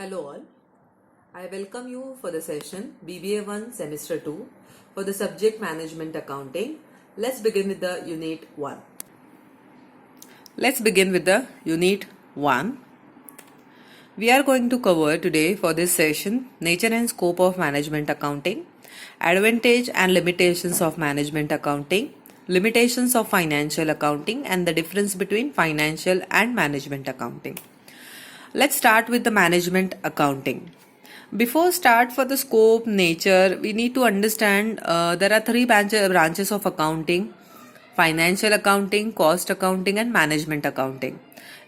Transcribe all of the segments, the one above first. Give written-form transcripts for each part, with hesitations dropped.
Hello all. I welcome you for the session BBA 1 Semester 2 for the subject Management Accounting. Let's begin with the Unit 1. Let's begin with the Unit 1. We are going to cover today for this session nature and scope of management accounting, advantage and limitations of management accounting, limitations of financial accounting, and the difference between financial and management accounting. Let's start with the management accounting. Before start for the scope, nature, we need to understand there are three branches of accounting: financial accounting, cost accounting, and management accounting.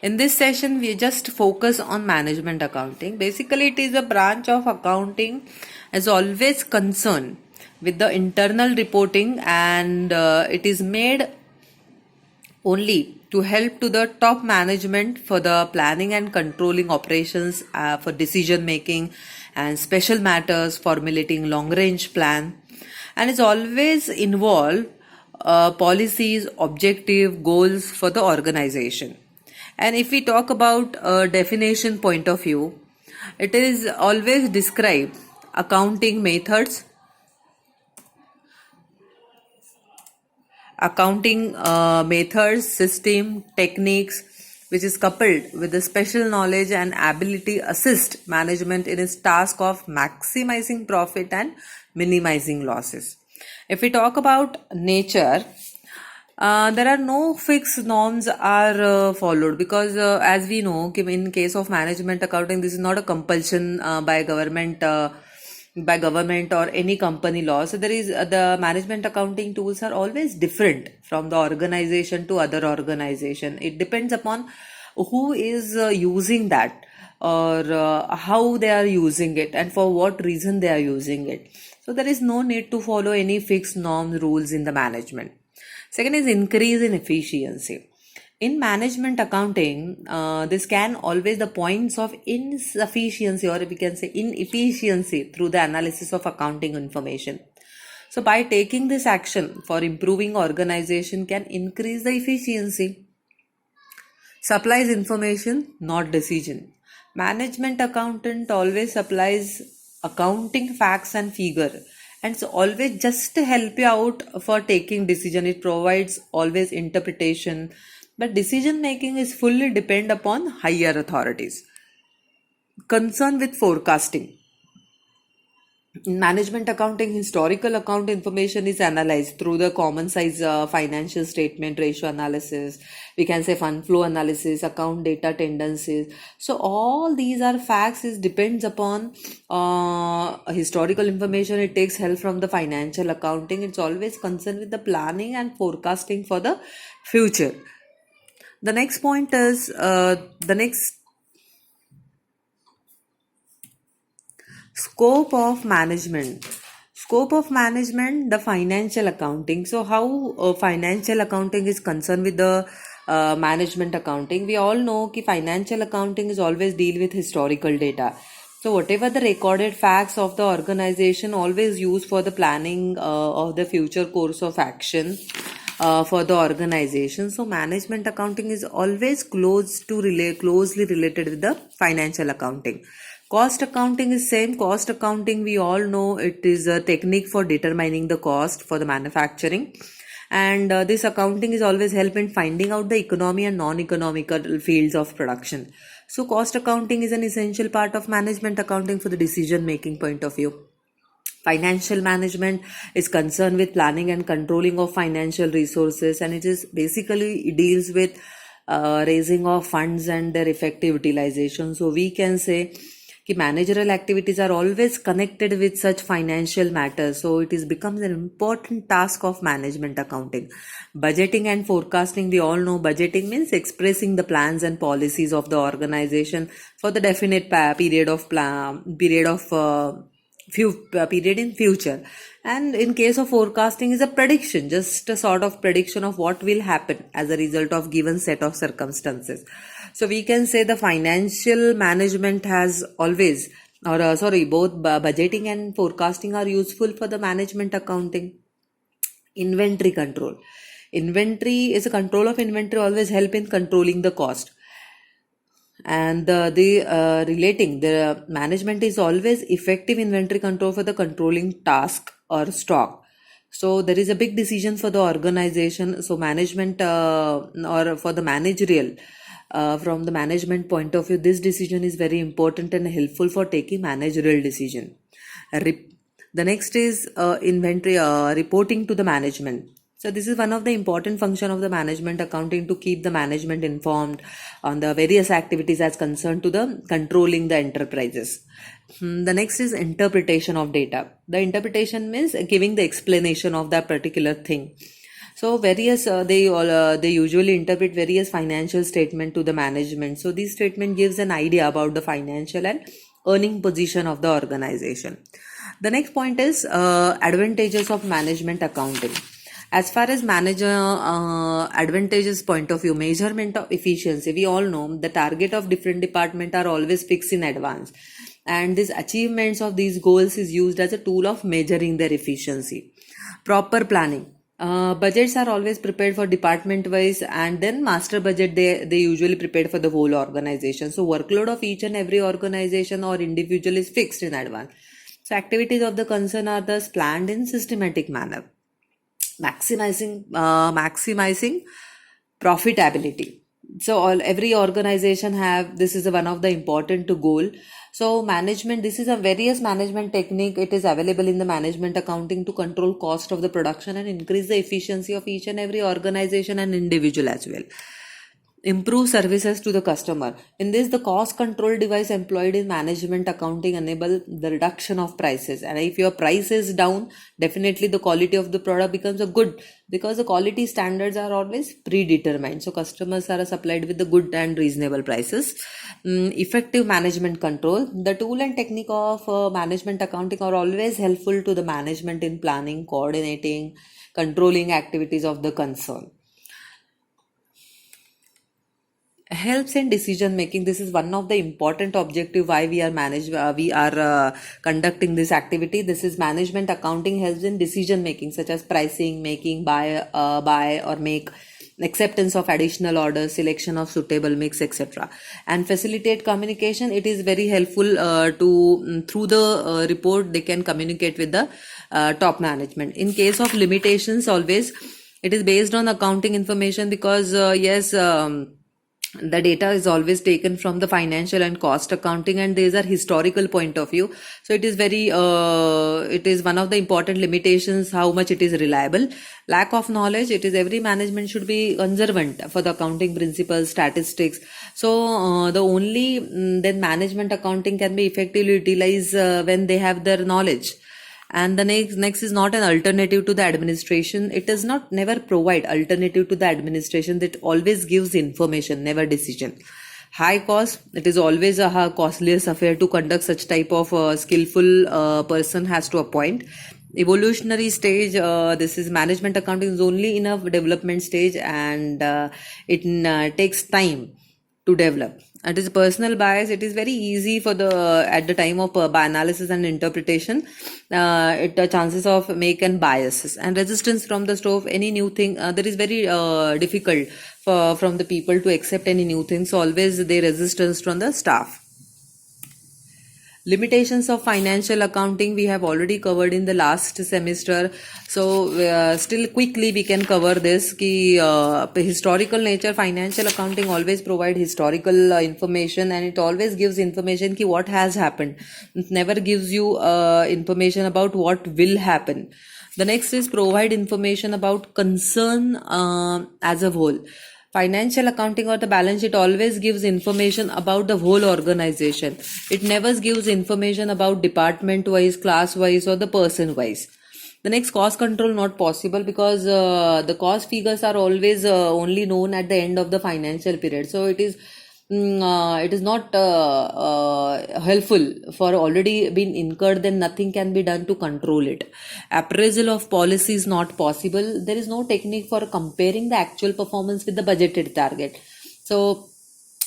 In this session, we just focus on management accounting. Basically, it is a branch of accounting as always concerned with the internal reporting, and it is made only to help to the top management for the planning and controlling operations, for decision making and special matters, formulating long range plan, and it's always involve policies, objective, goals for the organization. And if we talk about a definition point of view, it is always describe accounting methods, system, techniques, which is coupled with the special knowledge and ability assist management in its task of maximizing profit and minimizing losses. If we talk about nature, there are no fixed norms are followed because as we know in case of management accounting, this is not a compulsion by government or any company law. So there is the management accounting tools are always different from the organization to other organization. It depends upon who is using that, or how they are using it and for what reason they are using it. So there is no need to follow any fixed norms rules in the management. Second is increase in efficiency. In management accounting, this can always the points of insufficiency, or we can say inefficiency, through the analysis of accounting information. So by taking this action for improving organization can increase the efficiency. Supplies information, not decision. Management accountant always supplies accounting facts and figure, and so always just to help you out for taking decision. It provides always interpretation, but decision making is fully depend upon higher authorities. Concern with forecasting. In management accounting, historical account information is analyzed through the common size financial statement ratio analysis. We can say fund flow analysis, account data tendencies. So all these are facts. Is depends upon historical information. It takes help from the financial accounting. It's always concerned with the planning and forecasting for the future. The next point is scope of management. The financial accounting. So how financial accounting is concerned with the management accounting? We all know that financial accounting is always deal with historical data. So whatever the recorded facts of the organization always used for the planning of the future course of action for the organization. So management accounting is always closely related with the financial accounting. Cost accounting is same. Cost accounting, we all know it is a technique for determining the cost for the manufacturing, and this accounting is always help in finding out the economy and non-economical fields of production. So cost accounting is an essential part of management accounting for the decision making point of view. Financial management is concerned with planning and controlling of financial resources, and it deals with raising of funds and their effective utilization. So we can say managerial activities are always connected with such financial matters. So it is becomes an important task of management accounting. Budgeting and forecasting, we all know budgeting means expressing the plans and policies of the organization for the definite period in future. And in case of forecasting is a prediction, just a sort of prediction of what will happen as a result of given set of circumstances. So we can say the financial management has always both budgeting and forecasting are useful for the management accounting. Inventory control. Inventory is a control of inventory always help in controlling the cost. And relating the management is always effective inventory control for the controlling task or stock. So there is a big decision for the organization. So management or for the managerial, from the management point of view, this decision is very important and helpful for taking managerial decision. Re- the next is inventory reporting to the management. So this is one of the important function of the management accounting, to keep the management informed on the various activities as concerned to the controlling the enterprises. The next is interpretation of data. The interpretation means giving the explanation of that particular thing. So various they usually interpret various financial statement to the management. So this statement gives an idea about the financial and earning position of the organization. The next point is advantages of management accounting. As far as manager advantages point of view, measurement of efficiency, we all know the target of different department are always fixed in advance, and these achievements of these goals is used as a tool of measuring their efficiency. Proper planning. Budgets are always prepared for department wise, and then master budget they usually prepared for the whole organization. So workload of each and every organization or individual is fixed in advance. So activities of the concern are thus planned in systematic manner. Maximizing profitability. So every organization have, this is one of the important goal. So management, this is a various management technique, it is available in the management accounting to control cost of the production and increase the efficiency of each and every organization and individual as well. Improve services to the customer. In this, the cost control device employed in management accounting enable the reduction of prices. And if your price is down, definitely the quality of the product becomes a good, because the quality standards are always predetermined. So customers are supplied with the good and reasonable prices. Effective management control. The tool and technique of management accounting are always helpful to the management in planning, coordinating, controlling activities of the concern. Helps in decision making. This is one of the important objective why we are conducting this activity. This is management accounting helps in decision making, such as pricing, making, buy or make, acceptance of additional orders, selection of suitable mix, etc., and facilitate communication. It is very helpful to through the report they can communicate with the top management. In case of limitations, always it is based on accounting information, because yes, the data is always taken from the financial and cost accounting, and these are historical point of view. So it is very it is one of the important limitations, how much it is reliable. Lack of knowledge. It is every management should be observant for the accounting principles, statistics. So the only then management accounting can be effectively utilized when they have their knowledge. And the next is not an alternative to the administration. It does not never provide alternative to the administration. That always gives information, never decision. High cost. It is always a costliest affair to conduct such type of skillful person has to appoint. Evolutionary stage. This is management accounting is only in a development stage, and it takes time to develop. It is personal bias. It is very easy for the at the time of analysis and interpretation. It chances of make and biases and resistance from the stove. Any new thing that is very difficult for from the people to accept any new things. So always they resistance from the staff. Limitations of financial accounting we have already covered in the last semester. So still quickly we can cover this. Historical nature, financial accounting always provide historical information, and it always gives information ki what has happened. It never gives you information about what will happen. The next is provide information about concern as a whole. Financial accounting or the balance sheet always gives information about the whole organization. It never gives information about department wise, class wise, or the person wise. The next, cost control not possible, because the cost figures are always only known at the end of the financial period. So it is not helpful for already been incurred, then nothing can be done to control it. Appraisal of policy is not possible. There is no technique for comparing the actual performance with the budgeted target. So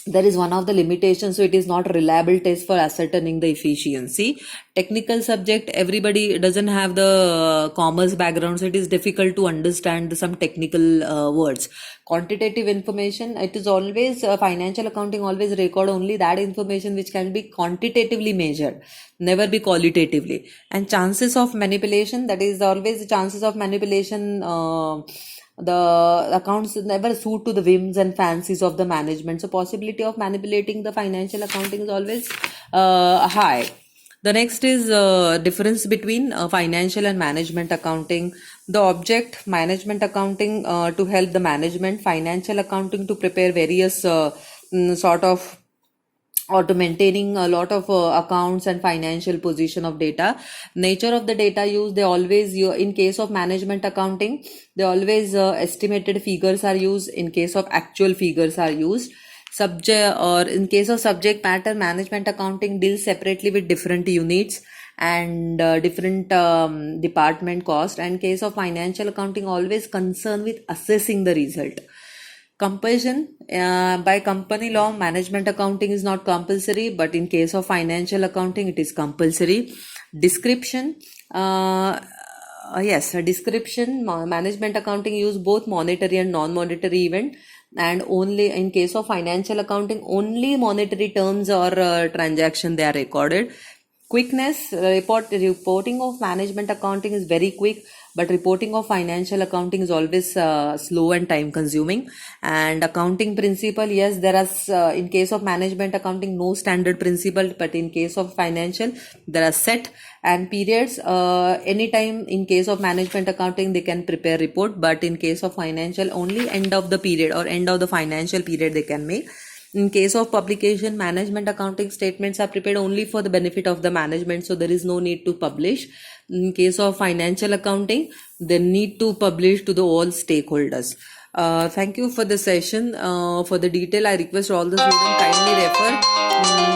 there is one of the limitations, so it is not reliable test for ascertaining the efficiency. Technical subject, everybody doesn't have the commerce background, so it is difficult to understand some technical words. Quantitative information, it is always financial accounting always record only that information which can be quantitatively measured, never be qualitatively. And chances of manipulation, that is always the chances of manipulation, the accounts never suit to the whims and fancies of the management, so possibility of manipulating the financial accounting is always high. The next is difference between financial and management accounting. The object, management accounting to help the management, financial accounting to prepare various sort of, or to maintaining a lot of accounts and financial position of data. Nature of the data used, they always in case of management accounting, they always estimated figures are used. In case of actual figures are used. Subject, or in case of subject matter, management accounting deals separately with different units and different department cost. And case of financial accounting always concerned with assessing the result. Compulsion, by company law, management accounting is not compulsory, but in case of financial accounting, it is compulsory. Description, yes, a description, management accounting use both monetary and non-monetary event, and only in case of financial accounting, only monetary terms or transaction they are recorded. Quickness, reporting of management accounting is very quick, but reporting of financial accounting is always slow and time consuming. And accounting principle, yes, there are in case of management accounting no standard principle, but in case of financial there are set and periods. Anytime in case of management accounting they can prepare report, but in case of financial only end of the period or end of the financial period they can make. In case of publication, management accounting statements are prepared only for the benefit of the management, so there is no need to publish. In case of financial accounting, they need to publish to the all stakeholders. Thank you for the session. For the detail, I request all the students kindly refer.